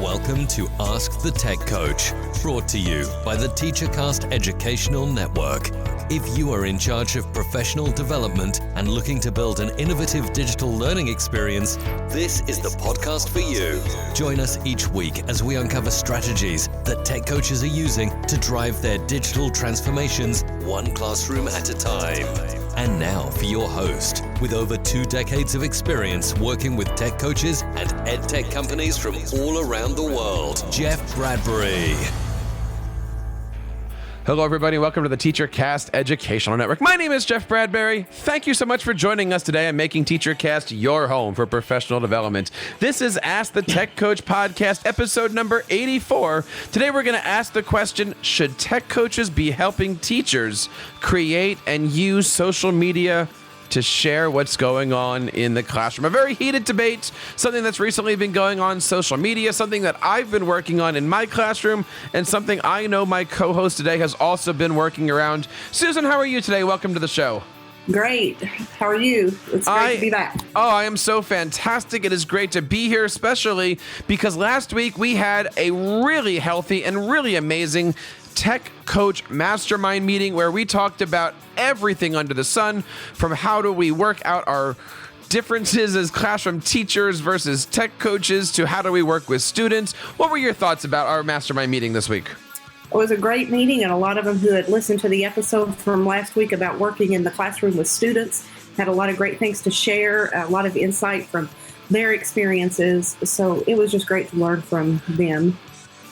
Welcome to Ask the Tech Coach, brought to you by the TeacherCast Educational Network. If you are in charge of professional development and looking to build an innovative digital learning experience, this is the podcast for you. Join us each week as we uncover strategies that tech coaches are using to drive their digital transformations one classroom at a time. And now for your host, with over 2 decades of experience working with tech coaches and ed tech companies from all around the world, Jeff Bradbury. Hello, everybody. Welcome to the TeacherCast Educational Network. My name is Jeff Bradbury. Thank you so much for joining us today and making TeacherCast your home for professional development. This is Ask the Tech Coach podcast, episode number 84. Today, we're going to ask the question, should tech coaches be helping teachers create and use social media to share what's going on in the classroom? A very heated debate, something that's recently been going on social media, something that I've been working on in my classroom, and something I know my co-host today has also been working around. Susan, how are you today? Welcome to the show. Great. How are you? It's great to be back. Oh, I am so fantastic. It is great to be here, especially because last week we had a really healthy and really amazing Tech Coach Mastermind meeting where we talked about everything under the sun, from how do we work out our differences as classroom teachers versus tech coaches to how do we work with students. What were your thoughts about our mastermind meeting this week? It was a great meeting, and a lot of them who had listened to the episode from last week about working in the classroom with students had a lot of great things to share, a lot of insight from their experiences. So it was just great to learn from them.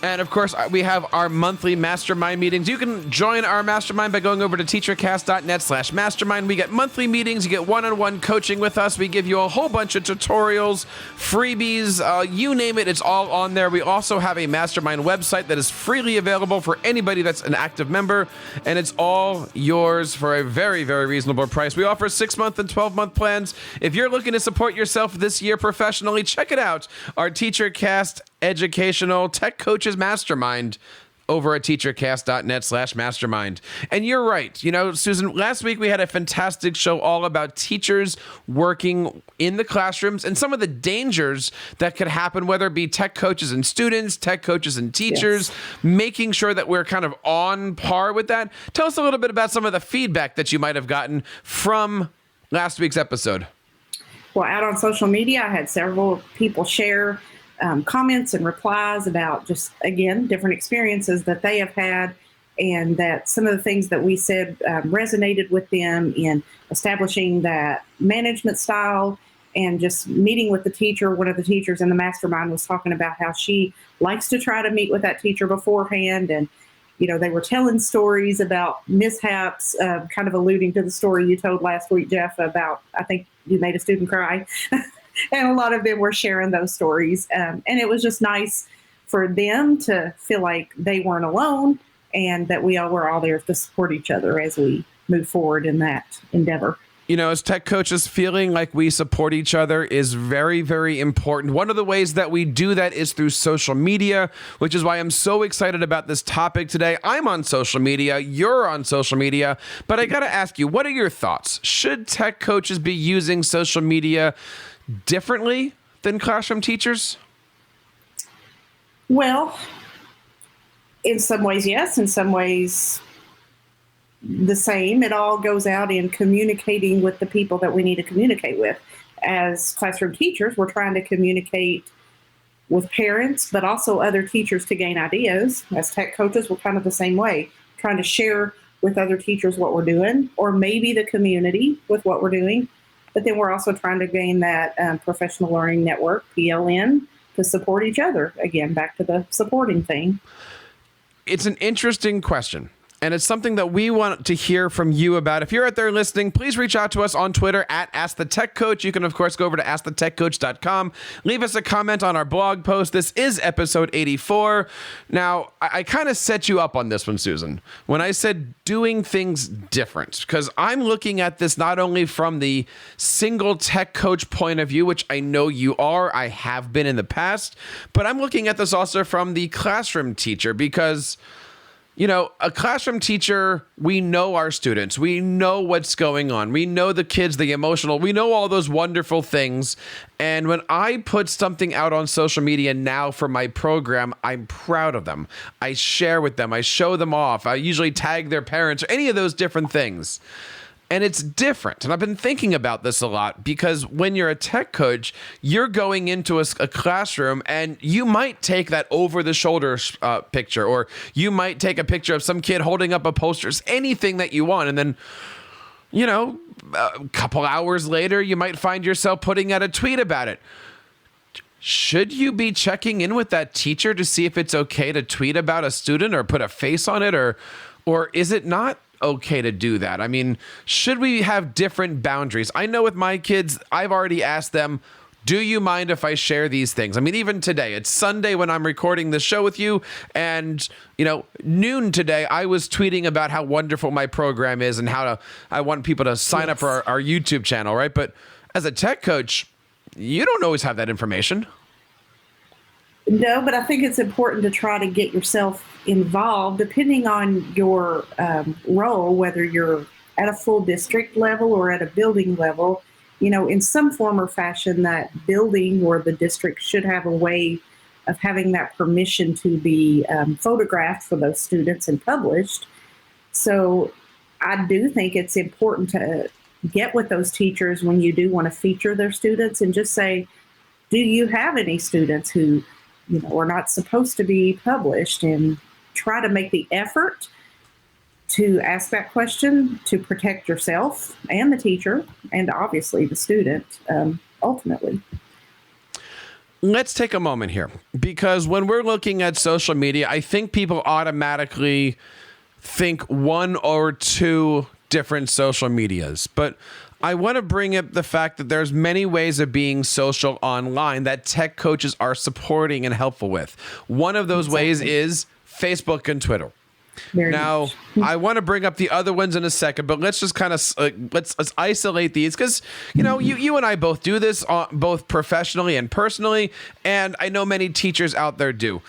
And of course, we have our monthly mastermind meetings. You can join our mastermind by going over to teachercast.net/mastermind. We get monthly meetings. You get one-on-one coaching with us. We give you a whole bunch of tutorials, freebies, you name it, it's all on there. We also have a mastermind website that is freely available for anybody that's an active member, and it's all yours for a very, very reasonable price. We offer 6-month and 12-month plans. If you're looking to support yourself this year professionally, check it out. Our TeacherCast Educational Tech Coaches Mastermind over at teachercast.net/mastermind. And you're right. You know, Susan, last week we had a fantastic show all about teachers working in the classrooms and some of the dangers that could happen, whether it be tech coaches and students, tech coaches and teachers, making sure that we're kind of on par with that. Tell us a little bit about some of the feedback that you might have gotten from last week's episode. Well, out on social media, I had several people share comments and replies about just, again, different experiences that they have had, and that some of the things that we said resonated with them in establishing that management style and just meeting with the teacher. One of the teachers in the mastermind was talking about how she likes to try to meet with that teacher beforehand. And, you know, they were telling stories about mishaps, kind of alluding to the story you told last week, Jeff, about, I think you made a student cry. And a lot of them were sharing those stories. And it was just nice for them to feel like they weren't alone and that we all were all there to support each other as we move forward in that endeavor. You know, as tech coaches, feeling like we support each other is very, very important. One of the ways that we do that is through social media, which is why I'm so excited about this topic today. I'm on social media, you're on social media, but I got to ask you, what are your thoughts? Should tech coaches be using social media differently than classroom teachers? Well, in some ways, yes. In some ways, the same. It all goes out in communicating with the people that we need to communicate with. As classroom teachers, we're trying to communicate with parents, but also other teachers to gain ideas. As tech coaches, we're kind of the same way, trying to share with other teachers what we're doing, or maybe the community with what we're doing. But then we're also trying to gain that professional learning network, PLN, to support each other. Again, back to the supporting thing. It's an interesting question. And it's something that we want to hear from you about. If you're out there listening, please reach out to us on Twitter at AskTheTechCoach. You can, of course, go over to AskTheTechCoach.com. Leave us a comment on our blog post. This is episode 84. Now, I kind of set you up on this one, Susan, when I said doing things different, because I'm looking at this not only from the single tech coach point of view, which I know you are, I have been in the past, but I'm looking at this also from the classroom teacher, because A classroom teacher, we know our students. We know what's going on. We know the kids, the emotional. We know all those wonderful things. And when I put something out on social media now for my program, I'm proud of them. I share with them. I show them off. I usually tag their parents or any of those different things. And it's different. And I've been thinking about this a lot because when you're a tech coach, you're going into a classroom and you might take that over the shoulder picture, or you might take a picture of some kid holding up a poster, anything that you want. And then, a couple hours later, you might find yourself putting out a tweet about it. Should you be checking in with that teacher to see if it's okay to tweet about a student or put a face on it, or is it not okay to do that? I mean, should we have different boundaries? I know with my kids, I've already asked them, do you mind if I share these things? I mean, even today, it's Sunday when I'm recording this show with you, and noon today, I was tweeting about how wonderful my program is and I want people to sign up for our YouTube channel, right? But as a tech coach, you don't always have that information. No, but I think it's important to try to get yourself involved, depending on your role, whether you're at a full district level or at a building level. In some form or fashion, that building or the district should have a way of having that permission to be photographed for those students and published. So I do think it's important to get with those teachers when you do want to feature their students and just say, do you have any students who are not supposed to be published, and try to make the effort to ask that question to protect yourself and the teacher and obviously the student ultimately. Let's take a moment here, because when we're looking at social media, I think people automatically think one or two different social medias, but I want to bring up the fact that there's many ways of being social online that tech coaches are supporting and helpful with. One of those ways is Facebook and Twitter. Now, I want to bring up the other ones in a second, but let's just kind of let's isolate these, because you and I both do this both professionally and personally, and I know many teachers out there do.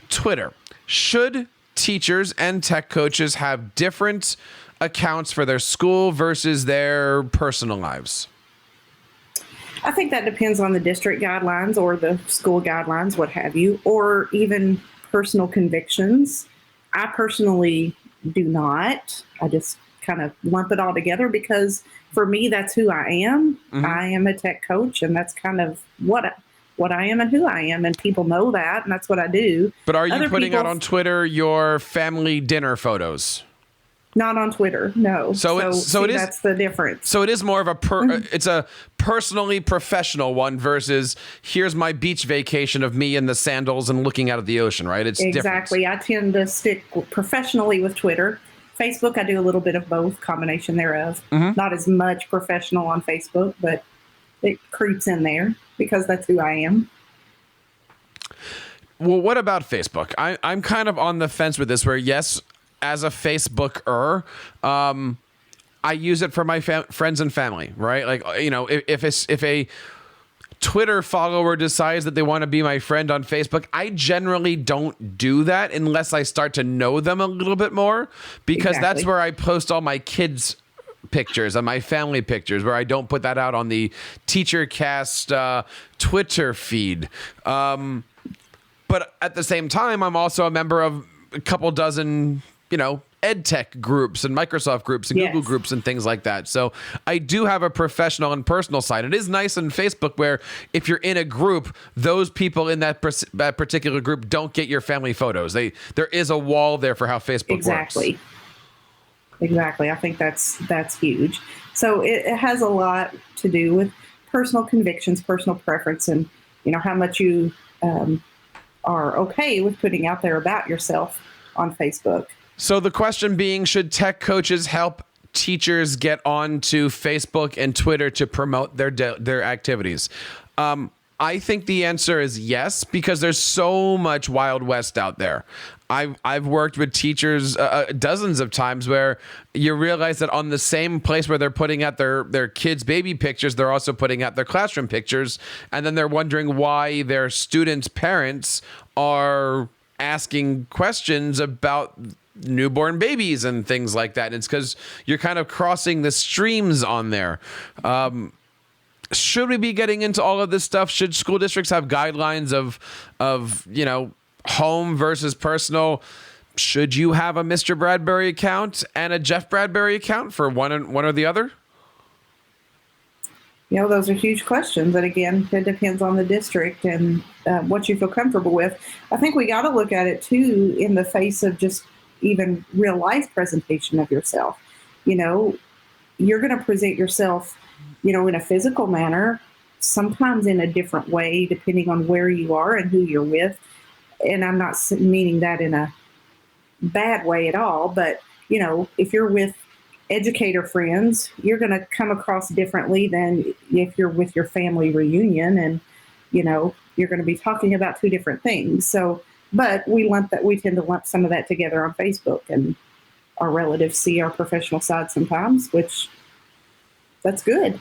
Twitter. Should teachers and tech coaches have different accounts for their school versus their personal lives? I think that depends on the district guidelines or the school guidelines, what have you, or even personal convictions. I personally do not. I just kind of lump it all together because for me, that's who I am. Mm-hmm. I am a tech coach, and that's kind of what I am and who I am, and people know that, and that's what I do. But are you putting out on Twitter your family dinner photos? Not on Twitter, no. So it is. That's the difference. So it is more of it's a personally professional one versus here's my beach vacation of me in the sandals and looking out at the ocean, right? It's exactly. Different. I tend to stick professionally with Twitter. Facebook, I do a little bit of both, combination thereof. Mm-hmm. Not as much professional on Facebook, but it creeps in there because that's who I am. Well, what about Facebook? I'm kind of on the fence with this, where yes, as a Facebooker, I use it for my friends and family, right? Like, if a Twitter follower decides that they want to be my friend on Facebook, I generally don't do that unless I start to know them a little bit more, because that's where I post all my kids' pictures and my family pictures, where I don't put that out on the TeacherCast Twitter feed. But at the same time, I'm also a member of a couple dozen ed tech groups and Microsoft groups and Google groups and things like that. So I do have a professional and personal side. It is nice on Facebook where if you're in a group, those people in that particular group don't get your family photos. There is a wall there for how Facebook works. Exactly. I think that's huge. So it has a lot to do with personal convictions, personal preference, and how much you are okay with putting out there about yourself on Facebook. So the question being, should tech coaches help teachers get onto Facebook and Twitter to promote their activities? I think the answer is yes, because there's so much Wild West out there. I've worked with teachers dozens of times where you realize that on the same place where they're putting out their kids' baby pictures, they're also putting out their classroom pictures, and then they're wondering why their students' parents are asking questions about newborn babies and things like that. And it's because you're kind of crossing the streams on there. Should we be getting into all of this stuff? Should school districts have guidelines of home versus personal? Should you have a Mr. Bradbury account and a Jeff Bradbury account for one or the other? Those are huge questions. And again, it depends on the district and what you feel comfortable with. I think we got to look at it too in the face of just even real life presentation of yourself. You're going to present yourself, in a physical manner, sometimes in a different way, depending on where you are and who you're with. And I'm not meaning that in a bad way at all, but if you're with educator friends, you're going to come across differently than if you're with your family reunion, and you're going to be talking about two different things. So, but we tend to lump some of that together on Facebook, and our relatives see our professional side sometimes, which that's good.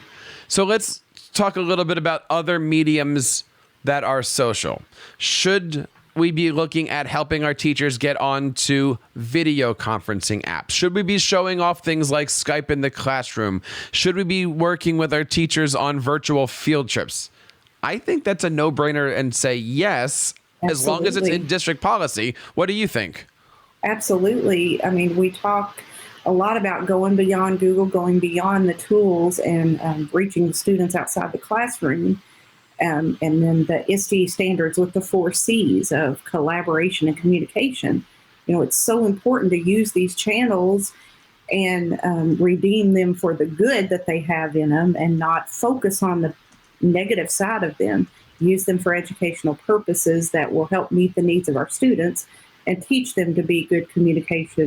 So let's talk a little bit about other mediums that are social. Should we be looking at helping our teachers get onto video conferencing apps? Should we be showing off things like Skype in the classroom? Should we be working with our teachers on virtual field trips? I think that's a no-brainer and say yes, Absolutely. As long as it's in district policy. What do you think? Absolutely. I mean, we talk a lot about going beyond Google, going beyond the tools, and reaching students outside the classroom. And then the ISTE standards with the 4 C's of collaboration and communication. It's so important to use these channels and redeem them for the good that they have in them, and not focus on the negative side of them. Use them for educational purposes that will help meet the needs of our students and teach them to be good communicators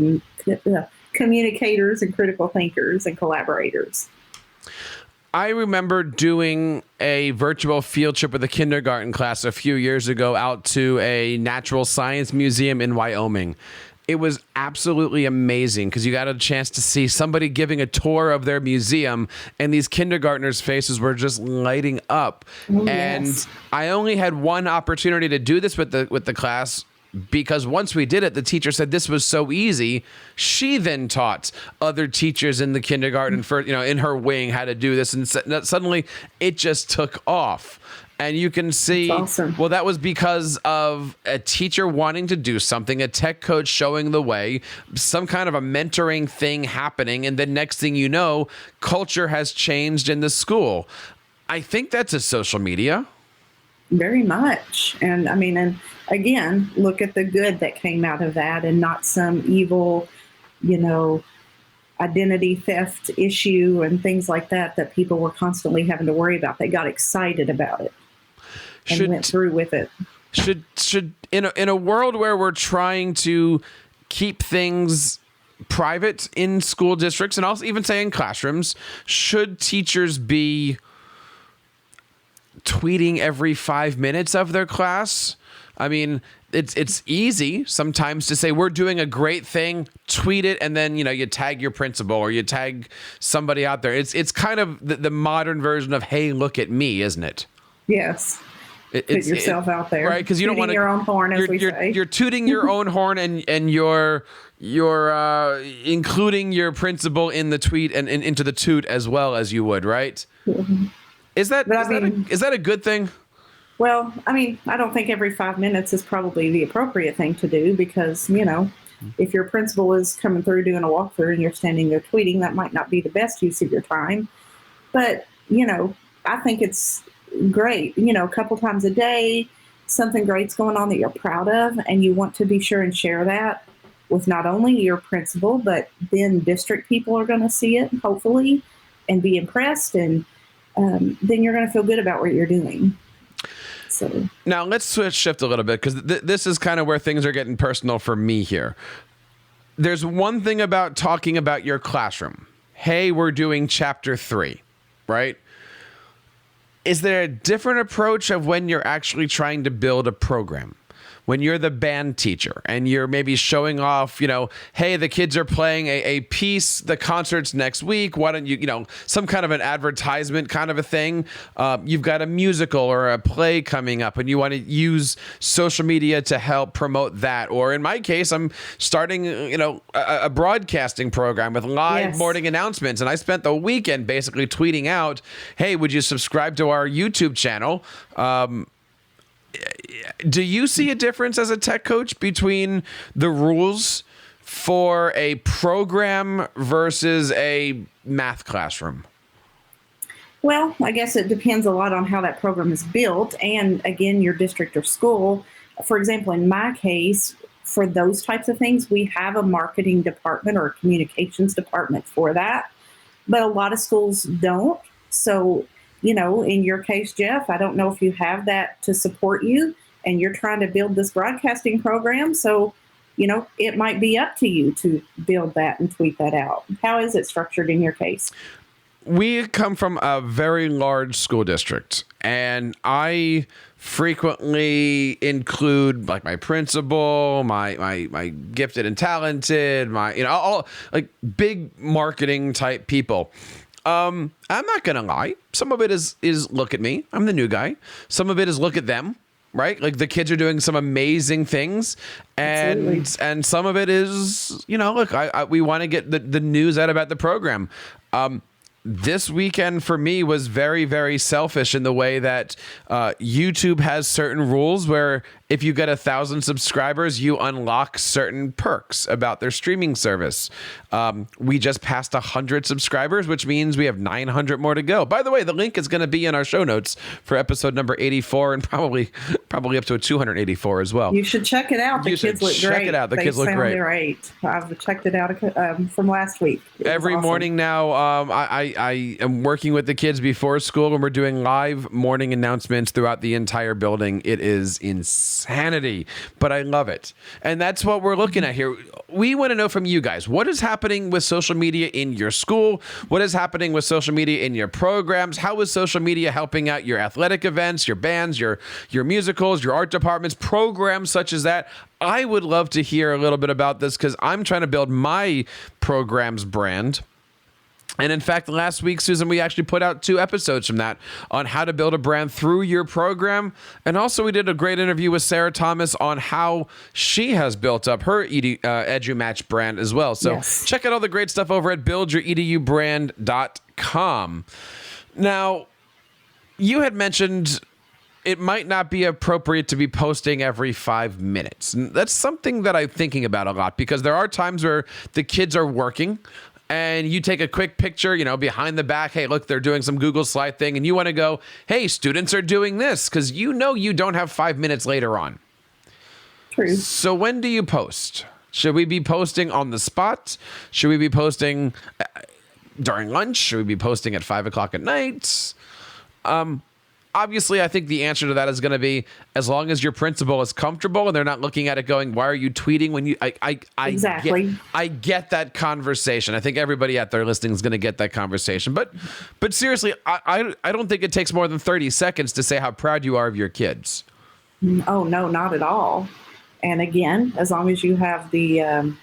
and critical thinkers and collaborators. I remember doing a virtual field trip with a kindergarten class a few years ago out to a natural science museum in Wyoming. It was absolutely amazing because you got a chance to see somebody giving a tour of their museum, and these kindergartners' faces were just lighting up. Oh, and yes. I only had one opportunity to do this with the class, because once we did it, the teacher said this was so easy. She then taught other teachers in the kindergarten in her wing how to do this, and suddenly it just took off. And you can see, That's awesome. Well, that was because of a teacher wanting to do something, a tech coach showing the way, some kind of a mentoring thing happening, and the next thing you know, culture has changed in the school. I think that's a social media. Very much. And I mean, and again, look at the good that came out of that, and not some evil, identity theft issue and things like that people were constantly having to worry about. They got excited about it and went through with it. Should in a world where we're trying to keep things private in school districts, and also even say in classrooms, should teachers be tweeting every 5 minutes of their class? I mean, it's easy sometimes to say we're doing a great thing, tweet it, and then you tag your principal or you tag somebody out there. It's kind of the modern version of hey, look at me, isn't it? Yes. Put yourself out there, right? Because you don't want your own horn, as we say. You're tooting your own horn, and you're including your principal in the tweet and into the toot as well as you would, right? Mm-hmm. Is that a good thing? Well, I mean, I don't think every 5 minutes is probably the appropriate thing to do, because, if your principal is coming through doing a walkthrough and you're standing there tweeting, that might not be the best use of your time. But, I think it's great. A couple times a day, something great's going on that you're proud of, and you want to be sure and share that with not only your principal, but then district people are going to see it, hopefully, and be impressed, and then you're going to feel good about what you're doing. So now let's shift a little bit, because this is kind of where things are getting personal for me here. There's one thing about talking about your classroom. Hey, we're doing chapter 3, right? Is there a different approach of when you're actually trying to build a program? when you're the band teacher and you're maybe showing off, hey, the kids are playing a piece, the concert's next week. Why don't you, some kind of an advertisement kind of a thing. You've got a musical or a play coming up and you want to use social media to help promote that. Or in my case, I'm starting, a broadcasting program with live morning announcements. And I spent the weekend basically tweeting out, hey, would you subscribe to our YouTube channel? Do you see a difference as a tech coach between the rules for a program versus a math classroom? Well, I guess it depends a lot on how that program is built and, again, your district or school. For example, in my case, for those types of things, we have a marketing department or a communications department for that, but a lot of schools don't. So, in your case, Jeff, I don't know if you have that to support you and you're trying to build this broadcasting program. So, it might be up to you to build that and tweet that out. How is it structured in your case? We come from a very large school district, and I frequently include like my principal, my gifted and talented, all like big marketing type people. I'm not gonna lie. Some of it is look at me. I'm the new guy. Some of it is look at them. Right? Like the kids are doing some amazing things and some of it is, look, we want to get the news out about the program. This weekend for me was very, very selfish in the way that YouTube has certain rules where if you get 1,000 subscribers, you unlock certain perks about their streaming service. We just passed 100 subscribers, which means we have 900 more to go. By the way, the link is going to be in our show notes for episode number 84 and probably up to a 284 as well. You should check it out. The kids look great. Check it out. The kids look great. I've checked it out from last week. Every morning now, I am working with the kids before school and we're doing live morning announcements throughout the entire building. It is insanity, but I love it. And that's what we're looking at here. We want to know from you guys, what is happening with social media in your school? What is happening with social media in your programs? How is social media helping out your athletic events, your bands, your musicals, your art departments, programs such as that? I would love to hear a little bit about this because I'm trying to build my program's brand. And in fact, last week, Susan, we actually put out 2 episodes from that on how to build a brand through your program. And also we did a great interview with Sarah Thomas on how she has built up her EduMatch brand as well. So check out all the great stuff over at buildyouredubrand.com. Now, you had mentioned it might not be appropriate to be posting every 5 minutes. And that's something that I'm thinking about a lot because there are times where the kids are working and you take a quick picture, behind the back. Hey, look, they're doing some Google slide thing. And you want to go, hey, students are doing this because you don't have 5 minutes later on. True. So when do you post? Should we be posting on the spot? Should we be posting during lunch? Should we be posting at 5 o'clock at night? Obviously, I think the answer to that is going to be as long as your principal is comfortable and they're not looking at it going, why are you tweeting when you... Exactly. I get that conversation. I think everybody out there listening is going to get that conversation. But seriously, I don't think it takes more than 30 seconds to say how proud you are of your kids. Oh, no, not at all. And again, as long as you have the...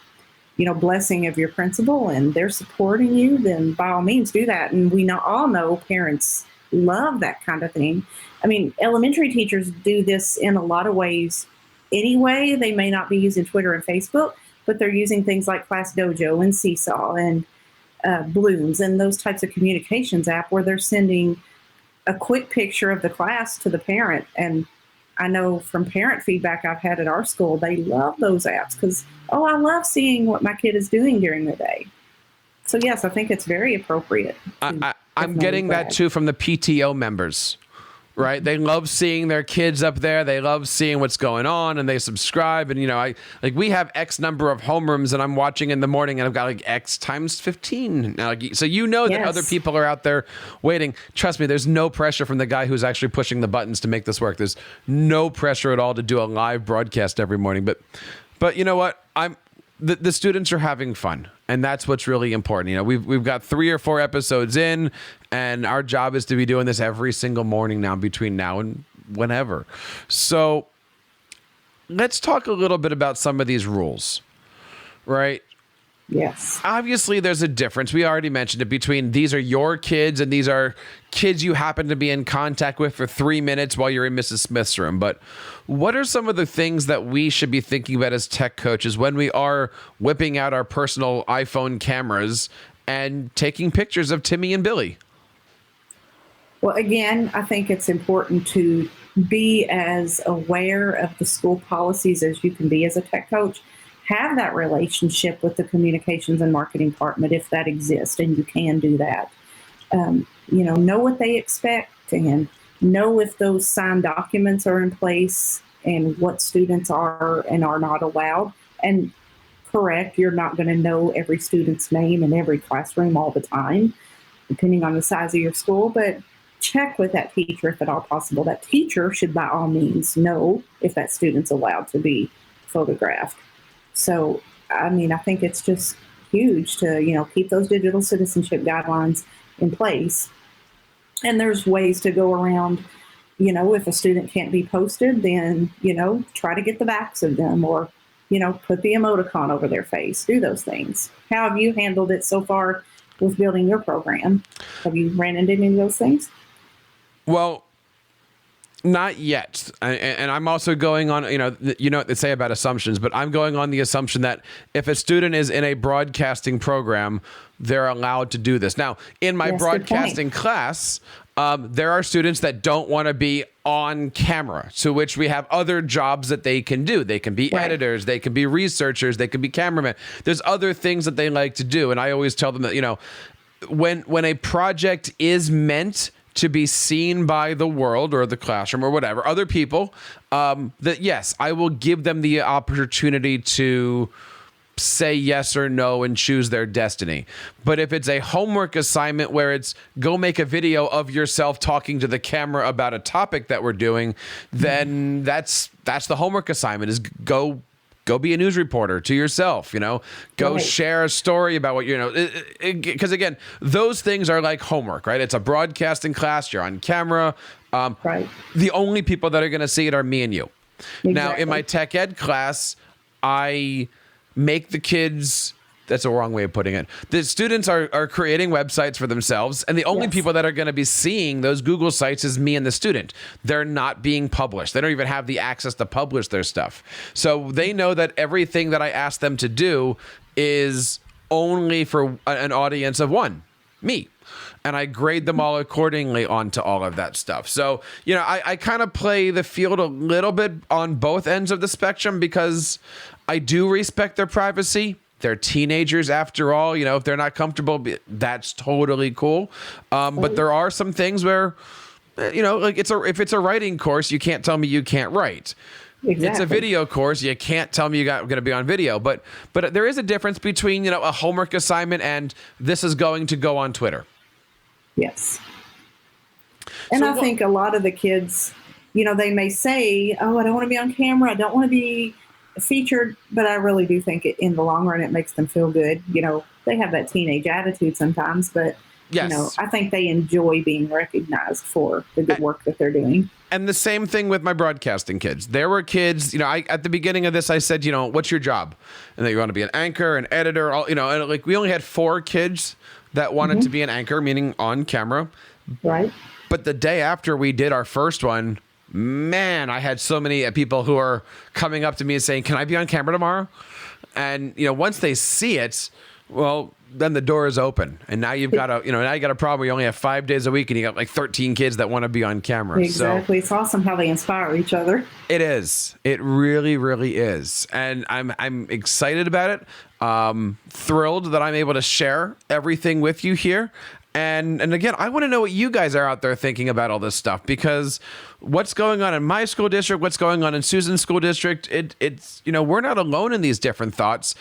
blessing of your principal and they're supporting you, then by all means do that. And we all know parents love that kind of thing. I mean, elementary teachers do this in a lot of ways anyway. They may not be using Twitter and Facebook, but they're using things like Class Dojo and Seesaw and Blooms and those types of communications app where they're sending a quick picture of the class to the parent. And I know from parent feedback I've had at our school, they love those apps because, I love seeing what my kid is doing during the day. So yes, I think it's very appropriate. I'm getting that too from the PTO members, right? They love seeing their kids up there. They love seeing what's going on and they subscribe. And, we have X number of homerooms and I'm watching in the morning and I've got like X times 15. Now, so that other people are out there waiting. Trust me, there's no pressure from the guy who's actually pushing the buttons to make this work. There's no pressure at all to do a live broadcast every morning. But you know what? The students are having fun, and that's what's really important. We've got 3 or 4 episodes in, and our job is to be doing this every single morning now between now and whenever. So let's talk a little bit about some of these rules, right? Yes. Obviously, there's a difference. We already mentioned it between these are your kids and these are kids you happen to be in contact with for 3 minutes while you're in Mrs. Smith's room. But what are some of the things that we should be thinking about as tech coaches when we are whipping out our personal iPhone cameras and taking pictures of Timmy and Billy? Well, again, I think it's important to be as aware of the school policies as you can be as a tech coach. Have that relationship with the communications and marketing department if that exists, and you can do that. Know what they expect and know if those signed documents are in place and what students are and are not allowed. And correct, you're not going to know every student's name in every classroom all the time, depending on the size of your school, but check with that teacher if at all possible. That teacher should by all means know if that student's allowed to be photographed. So, I think it's just huge to, keep those digital citizenship guidelines in place. And there's ways to go around, if a student can't be posted, then, try to get the backs of them or, put the emoticon over their face, do those things. How have you handled it so far with building your program? Have you ran into any of those things? Well, not yet. And I'm also going on, what they say about assumptions, but I'm going on the assumption that if a student is in a broadcasting program, they're allowed to do this. Now, in my broadcasting class, there are students that don't want to be on camera, to which we have other jobs that they can do. They can be editors, they can be researchers, they can be cameramen. There's other things that they like to do. And I always tell them that, when a project is meant to be seen by the world or the classroom or whatever, other people, that yes, I will give them the opportunity to say yes or no and choose their destiny. But if it's a homework assignment where it's go make a video of yourself talking to the camera about a topic that we're doing, then that's the homework assignment is go be a news reporter to yourself, go share a story about what, because again, those things are like homework, right? It's a broadcasting class. You're on camera. The only people that are going to see it are me and you. Exactly. Now in my tech ed class, I make the kids, that's a wrong way of putting it. The students are creating websites for themselves, and the only people that are going to be seeing those Google sites is me and the student. They're not being published. They don't even have the access to publish their stuff. So they know that everything that I ask them to do is only for an audience of one, me. And I grade them all accordingly onto all of that stuff. So, I kind of play the field a little bit on both ends of the spectrum because I do respect their privacy. They're teenagers after all. If they're not comfortable, that's totally cool. But there are some things where, like if it's a writing course, you can't tell me you can't write. Exactly. It's a video course. You can't tell me you're going to be on video. But there is a difference between, a homework assignment and this is going to go on Twitter. Yes. And I think a lot of the kids, they may say, oh, I don't want to be on camera. I don't want to be featured, but I really do think in the long run, it makes them feel good. They have that teenage attitude sometimes, but I think they enjoy being recognized for the good work that they're doing. And the same thing with my broadcasting kids. There were kids, at the beginning of this, I said, what's your job? And they want to be an anchor, an editor, and we only had 4 kids that wanted to be an anchor, meaning on camera. Right. But the day after we did our first one, man, I had so many people who are coming up to me and saying, can I be on camera tomorrow? And, once they see it, well, then the door is open. And now you've got now you got a problem where you only have 5 days a week and you got like 13 kids that want to be on camera. Exactly. So, it's awesome how they inspire each other. It is. It really, really is. And I'm excited about it. Thrilled that I'm able to share everything with you here. And again, I want to know what you guys are out there thinking about all this stuff, because what's going on in my school district, what's going on in Susan's school district, it's we're not alone in these different thoughts.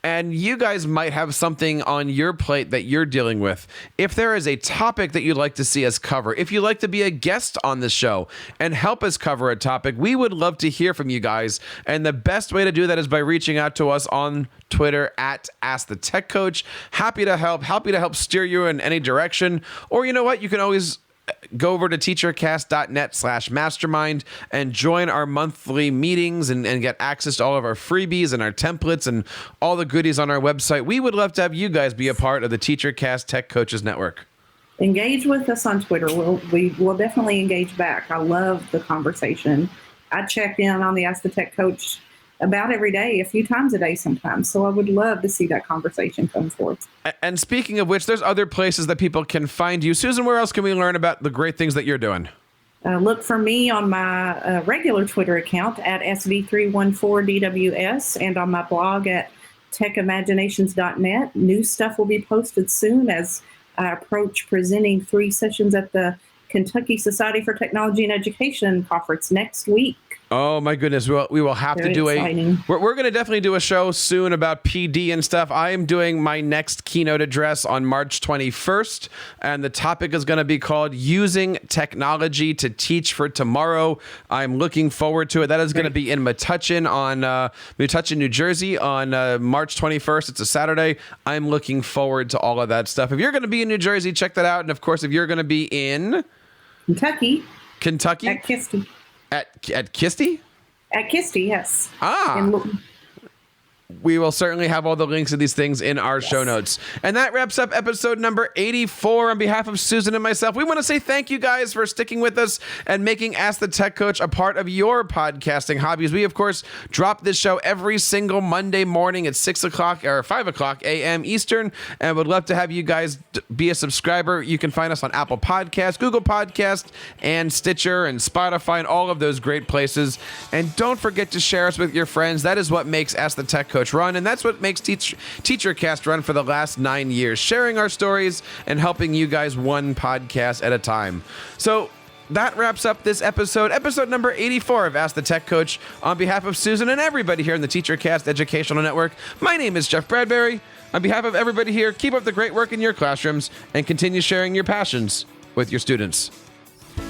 And you guys might have something on your plate that you're dealing with. If there is a topic that you'd like to see us cover, if you'd like to be a guest on the show and help us cover a topic, we would love to hear from you guys. And the best way to do that is by reaching out to us on Twitter at AskTheTechCoach. Happy to help steer you in any direction. Or you know what? You can always go over to teachercast.net/mastermind and join our monthly meetings and get access to all of our freebies and our templates and all the goodies on our website. We would love to have you guys be a part of the TeacherCast Tech Coaches Network. Engage with us on Twitter. We will definitely engage back. I love the conversation. I check in on the Ask the Tech Coach about every day, a few times a day sometimes. So I would love to see that conversation come forth. And speaking of which, there's other places that people can find you. Susan, where else can we learn about the great things that you're doing? Look for me on my regular Twitter account at SV314DWS and on my blog at techimaginations.net. New stuff will be posted soon as I approach presenting 3 sessions at the Kentucky Society for Technology and Education conference next week. Oh my goodness, we will have to do exciting. We're going to definitely do a show soon about PD and stuff. I am doing my next keynote address on March 21st, and the topic is going to be called Using Technology to Teach for Tomorrow. I'm looking forward to it. That is going to be in Metuchen, New Jersey on March 21st. It's a Saturday. I'm looking forward to all of that stuff. If you're going to be in New Jersey, check that out. And of course, if you're going to be in Kentucky. At Kisty. At Kisty? At Kisty, yes. We will certainly have all the links to these things in our show notes. And that wraps up episode number 84. On behalf of Susan and myself, we want to say thank you guys for sticking with us and making Ask the Tech Coach a part of your podcasting hobbies. We, of course, drop this show every single Monday morning at 6 o'clock or 5 o'clock a.m. Eastern, and would love to have you guys be a subscriber. You can find us on Apple Podcasts, Google Podcasts, and Stitcher, and Spotify, and all of those great places. And don't forget to share us with your friends. That is what makes Ask the Tech Coach run, and that's what makes TeacherCast run for the last 9 years, sharing our stories and helping you guys one podcast at a time. So that wraps up this episode number 84 of Ask the Tech Coach. On behalf of Susan and everybody here in the TeacherCast Educational Network, my name is Jeff Bradbury. On behalf of everybody here, keep up the great work in your classrooms and continue sharing your passions with your students.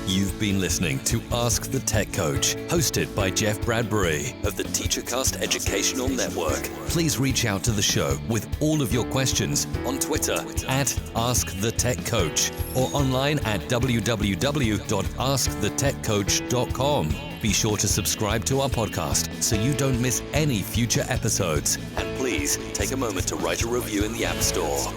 You've been listening to Ask the Tech Coach, hosted by Jeff Bradbury of the TeacherCast Educational Network. Please reach out to the show with all of your questions on Twitter at AskTheTechCoach or online at www.askthetechcoach.com. Be sure to subscribe to our podcast so you don't miss any future episodes. And please take a moment to write a review in the App Store.